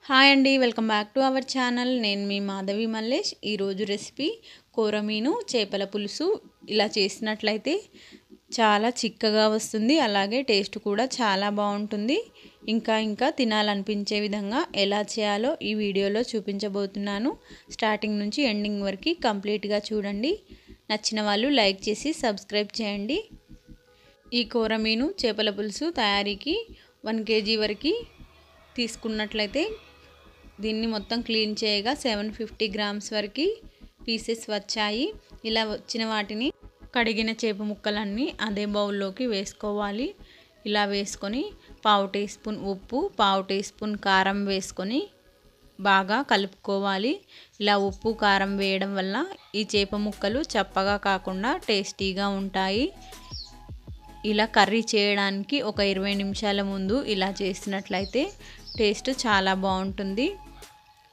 Hi అండి, welcome back to our channel. నేను మీ మాధవి మల్లేష్. ఈరోజు రెసిపీ కూరమీను చేపల పులుసు. ఇలా చేసినట్లయితే చాలా చిక్కగా వస్తుంది, అలాగే టేస్ట్ కూడా చాలా బాగుంటుంది. ఇంకా తినాలనిపించే విధంగా ఎలా చేయాలో ఈ వీడియోలో చూపించబోతున్నాను. స్టార్టింగ్ నుంచి ఎండింగ్ వరకు కంప్లీట్గా చూడండి. నచ్చిన వాళ్ళు లైక్ చేసి సబ్స్క్రైబ్ చేయండి. ఈ కూరమీను చేపల పులుసు తయారీకి 1 kg వరకు తీసుకున్నట్లయితే దీన్ని మొత్తం క్లీన్ చేయగా 750 grams వరకు పీసెస్ వచ్చాయి. ఇలా వచ్చిన వాటిని కడిగిన చేప ముక్కలన్నీ అదే బౌల్లోకి వేసుకోవాలి. ఇలా వేసుకొని 1/2 teaspoon ఉప్పు, 1/2 teaspoon కారం వేసుకొని బాగా కలుపుకోవాలి. ఇలా ఉప్పు కారం వేయడం వల్ల ఈ చేప ముక్కలు చప్పగా కాకుండా టేస్టీగా ఉంటాయి. ఇలా కర్రీ చేయడానికి ఒక 20 నిమిషాల ముందు ఇలా చేసినట్లయితే టేస్ట్ చాలా బాగుంటుంది.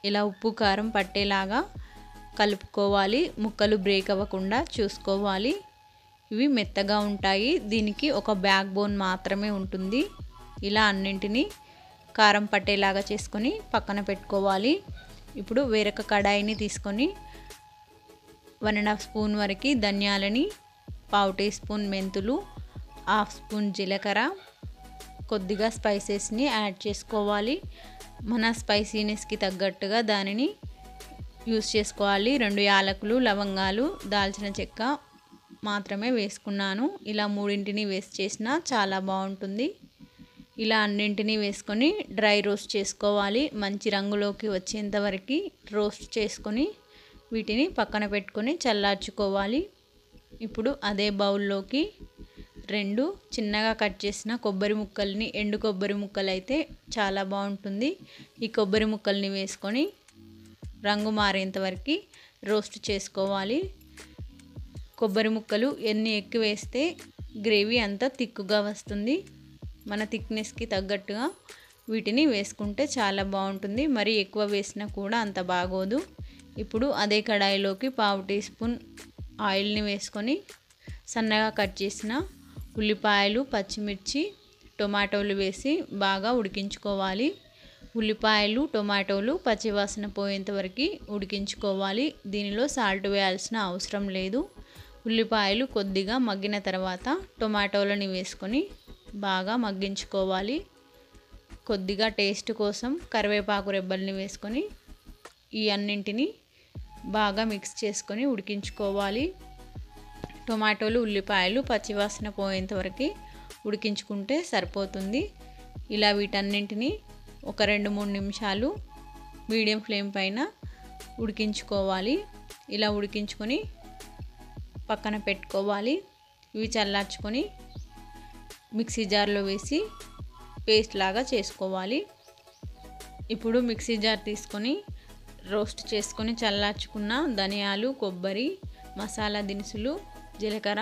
ఇలా ఉప్పు కారం పట్టేలాగా కలుపుకోవాలి. ముక్కలు బ్రేక్ అవ్వకుండా చూసుకోవాలి. ఇవి మెత్తగా ఉంటాయి. దీనికి ఒక బ్యాక్ బోన్ మాత్రమే ఉంటుంది. ఇలా అన్నింటినీ కారం పట్టేలాగా చేసుకొని పక్కన పెట్టుకోవాలి. ఇప్పుడు వేరొక కడాయిని తీసుకొని 1.5 స్పూన్ వరకు ధనియాలని, 1/2 teaspoon మెంతులు, 1/2 స్పూన్ జీలకర్ర, కొద్దిగా స్పైసెస్ని యాడ్ చేసుకోవాలి. మన స్పైసీనెస్కి తగ్గట్టుగా దానిని యూస్ చేసుకోవాలి. 2 యాలకులు, లవంగాలు, దాల్చిన చెక్క మాత్రమే వేసుకున్నాను. ఇలా 3 వేసి చేసినా చాలా బాగుంటుంది. ఇలా అన్నింటినీ వేసుకొని డ్రై రోస్ట్ చేసుకోవాలి. మంచి రంగులోకి వచ్చేంత వరకు రోస్ట్ చేసుకొని వీటిని పక్కన పెట్టుకొని చల్లార్చుకోవాలి. ఇప్పుడు అదే బౌల్లోకి 2 చిన్నగా కట్ చేసిన కొబ్బరి ముక్కల్ని, ఎండు కొబ్బరి ముక్కలు అయితే చాలా బాగుంటుంది. ఈ కొబ్బరి ముక్కల్ని వేసుకొని రంగు మారేంత వరకు రోస్ట్ చేసుకోవాలి. కొబ్బరి ముక్కలు ఎన్ని ఎక్కువ వేస్తే గ్రేవీ అంతా తిక్కుగా వస్తుంది. మన థిక్నెస్కి తగ్గట్టుగా వీటిని వేసుకుంటే చాలా బాగుంటుంది. మరి ఎక్కువ వేసినా కూడా అంత బాగోదు. ఇప్పుడు అదే కడాయిలోకి 1/2 teaspoon ఆయిల్ని వేసుకొని సన్నగా కట్ చేసిన ఉల్లిపాయలు, పచ్చిమిర్చి, టొమాటోలు వేసి బాగా ఉడికించుకోవాలి. ఉల్లిపాయలు, టొమాటోలు పచ్చివాసన పోయేంత వరకు ఉడికించుకోవాలి. దీనిలో సాల్ట్ వేయాల్సిన అవసరం లేదు. ఉల్లిపాయలు కొద్దిగా మగ్గిన తర్వాత టొమాటోలని వేసుకొని బాగా మగ్గించుకోవాలి. కొద్దిగా టేస్ట్ కోసం కరివేపాకు రెబ్బల్ని వేసుకొని ఈ అన్నింటినీ బాగా మిక్స్ చేసుకొని ఉడికించుకోవాలి. టొమాటోలు, ఉల్లిపాయలు పచ్చివాసన పోయేంత వరకు ఉడికించుకుంటే సరిపోతుంది. ఇలా వీటన్నింటినీ ఒక 2-3 నిమిషాలు మీడియం ఫ్లేమ్ పైన ఉడికించుకోవాలి. ఇలా ఉడికించుకొని పక్కన పెట్టుకోవాలి. ఇవి చల్లార్చుకొని మిక్సీ జార్లో వేసి పేస్ట్ లాగా చేసుకోవాలి. ఇప్పుడు మిక్సీ జార్ తీసుకొని రోస్ట్ చేసుకొని చల్లార్చుకున్న ధనియాలు, కొబ్బరి, మసాలా దినుసులు, జీలకర్ర,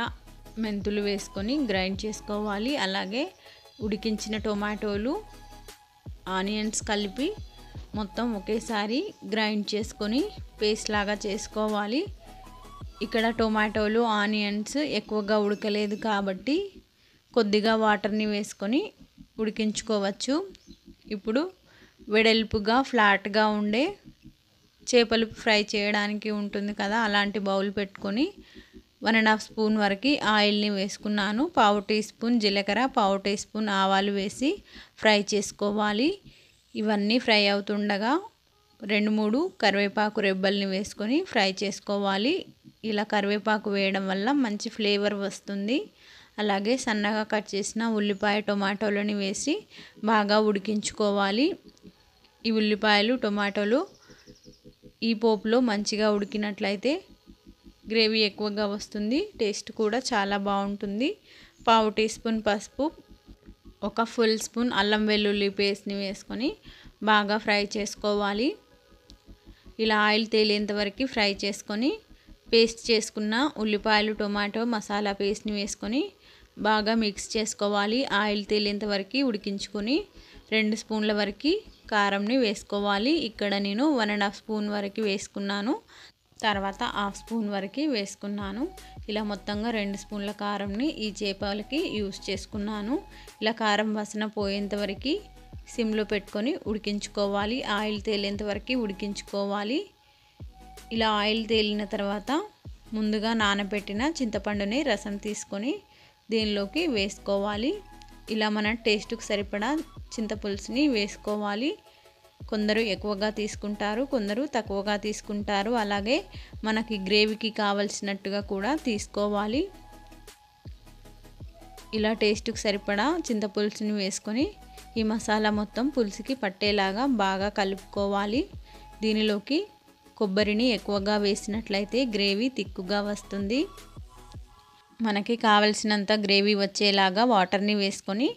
మెంతులు వేసుకొని గ్రైండ్ చేసుకోవాలి. అలాగే ఉడికించిన టొమాటోలు, ఆనియన్స్ కలిపి మొత్తం ఒకేసారి గ్రైండ్ చేసుకొని పేస్ట్ లాగా చేసుకోవాలి. ఇక్కడ టొమాటోలు, ఆనియన్స్ ఎక్కువగా ఉడకలేదు కాబట్టి కొద్దిగా వాటర్ని వేసుకొని ఉడికించుకోవచ్చు. ఇప్పుడు వెడల్పుగా ఫ్లాట్గా ఉండే చేపలు ఫ్రై చేయడానికి ఉంటుంది కదా, అలాంటి బౌల్ పెట్టుకొని 1.5 స్పూన్ వరకు ఆయిల్ని వేసుకున్నాను. 1/2 teaspoon జీలకర్ర, 1/2 teaspoon ఆవాలు వేసి ఫ్రై చేసుకోవాలి. ఇవన్నీ ఫ్రై అవుతుండగా 2-3 కరివేపాకు రెబ్బల్ని వేసుకొని ఫ్రై చేసుకోవాలి. ఇలా కరివేపాకు వేయడం వల్ల మంచి ఫ్లేవర్ వస్తుంది. అలాగే సన్నగా కట్ చేసిన ఉల్లిపాయ, టొమాటోలని వేసి బాగా ఉడికించుకోవాలి. ఈ ఉల్లిపాయలు, టొమాటోలు ఈ పోపులో మంచిగా ఉడికినట్లయితే గ్రేవీ ఎక్కువగా వస్తుంది. టేస్ట్ కూడా చాలా బాగుంటుంది. 1/2 teaspoon పసుపు, ఒక ఫుల్ స్పూన్ అల్లం వెల్లుల్లి పేస్ట్ని వేసుకొని బాగా ఫ్రై చేసుకోవాలి. ఇలా ఆయిల్ తేలేంత వరకు ఫ్రై చేసుకొని పేస్ట్ చేసుకున్న ఉల్లిపాయలు, టొమాటో మసాలా పేస్ట్ని వేసుకొని బాగా మిక్స్ చేసుకోవాలి. ఆయిల్ తేలేంత వరకు ఉడికించుకొని 2 స్పూన్ల వరకు కారంని వేసుకోవాలి. ఇక్కడ నేను 1.5 స్పూన్ వరకు వేసుకున్నాను, తర్వాత 1/2 స్పూన్ వరకు వేసుకున్నాను. ఇలా మొత్తంగా 2 స్పూన్ల కారంని ఈ చేపలకి యూస్ చేసుకున్నాను. ఇలా కారం వాసన పోయేంత వరకు సిమ్లో పెట్టుకొని ఉడికించుకోవాలి. ఆయిల్ తేలేంత వరకు ఉడికించుకోవాలి. ఇలా ఆయిల్ తేలిన తర్వాత ముందుగా నానబెట్టిన చింతపండుని రసం తీసుకొని దీనిలోకి వేసుకోవాలి. ఇలా మన టేస్ట్కి సరిపడా చింతపులుసుని వేసుకోవాలి. కొందరు ఎక్కువగా తీసుకుంటారు, కొందరు తక్కువగా తీసుకుంటారు. అలాగే మనకి గ్రేవీకి కావలసినట్టుగా కూడా తీసుకోవాలి. ఇలా టేస్ట్కి సరిపడా చింతపులుసుని వేసుకొని ఈ మసాలా మొత్తం పులుసుకి పట్టేలాగా బాగా కలుపుకోవాలి. దీనిలోకి కొబ్బరిని ఎక్కువగా వేసినట్లయితే గ్రేవీ తిక్కుగా వస్తుంది. మనకి కావలసినంత గ్రేవీ వచ్చేలాగా వాటర్ని వేసుకొని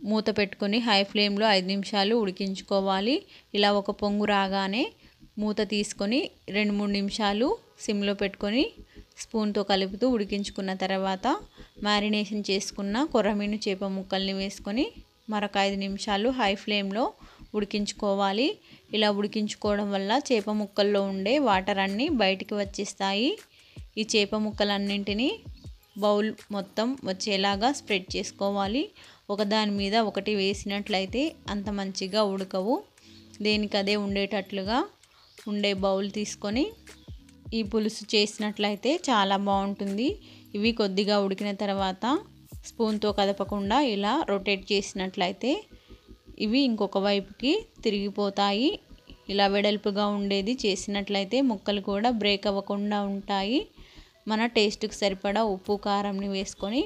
మూత పెట్టుకొని హై ఫ్లేమ్లో 5 నిమిషాలు ఉడికించుకోవాలి. ఇలా ఒక పొంగు రాగానే మూత తీసుకొని 2-3 నిమిషాలు సిమ్లో పెట్టుకొని స్పూన్తో కలుపుతూ ఉడికించుకున్న తర్వాత మ్యారినేషన్ చేసుకున్న కొర్రమీను చేప ముక్కల్ని వేసుకొని మరొక 5 నిమిషాలు హై ఫ్లేమ్లో ఉడికించుకోవాలి. ఇలా ఉడికించుకోవడం వల్ల చేప ముక్కల్లో ఉండే వాటర్ అన్నీ బయటికి వచ్చేస్తాయి. ఈ చేప ముక్కలన్నింటినీ బౌల్ మొత్తం వచ్చేలాగా స్ప్రెడ్ చేసుకోవాలి. ఒకదాని మీద ఒకటి వేసినట్లయితే అంత మంచిగా ఉడకవు. దేనికదే ఉండేటట్లుగా ఉండే బౌల్ తీసుకొని ఈ పులుసు చేసినట్లయితే చాలా బాగుంటుంది. ఇవి కొద్దిగా ఉడికిన తర్వాత స్పూన్తో కదపకుండా ఇలా రొటేట్ చేసినట్లయితే ఇవి ఇంకొక వైపుకి తిరిగిపోతాయి. ఇలా వెడల్పుగా ఉండేది చేసినట్లయితే ముక్కలు కూడా బ్రేక్ అవ్వకుండా ఉంటాయి. మన టేస్ట్కి సరిపడా ఉప్పు కారంని వేసుకొని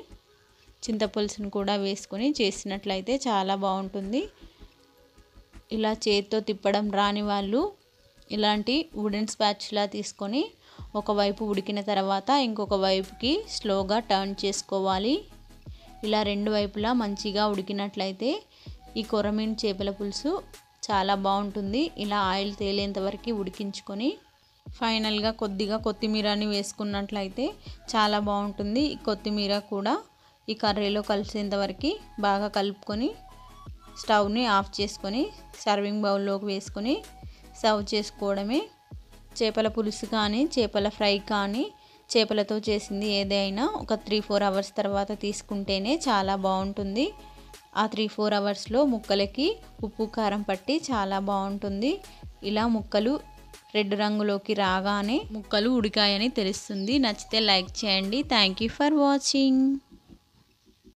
చింతపులుసును కూడా వేసుకొని చేసినట్లయితే చాలా బాగుంటుంది. ఇలా చేతితో తిప్పడం రాని వాళ్ళు ఇలాంటి వుడెన్ స్పాచులా తీసుకొని ఒకవైపు ఉడికిన తర్వాత ఇంకొక వైపుకి స్లోగా టర్న్ చేసుకోవాలి. ఇలా రెండు వైపులా మంచిగా ఉడికినట్లయితే ఈ కొర్రమీను చేపల పులుసు చాలా బాగుంటుంది. ఇలా ఆయిల్ తేలేంత వరకు ఉడికించుకొని ఫైనల్గా కొద్దిగా కొత్తిమీరని వేసుకున్నట్లయితే చాలా బాగుంటుంది. ఈ కొత్తిమీర కూడా ఈ కర్రీలో కలిసేంత వరకు బాగా కలుపుకొని స్టవ్ని ఆఫ్ చేసుకొని సర్వింగ్ బౌల్లోకి వేసుకొని సర్వ్ చేసుకోవడమే. చేపల పులుసు కానీ చేపల ఫ్రై కానీ చేపలతో చేసింది ఏదైనా ఒక 3-4 అవర్స్ తర్వాత తీసుకుంటేనే చాలా బాగుంటుంది. ఆ 3-4 అవర్స్లో ముక్కలకి ఉప్పు కారం పట్టి చాలా బాగుంటుంది. ఇలా ముక్కలు రెడ్ రంగులోకి రాగానే ముక్కలు ఉడికాయని తెలుస్తుంది. నచ్చితే లైక్ చేయండి. Thank you for watching.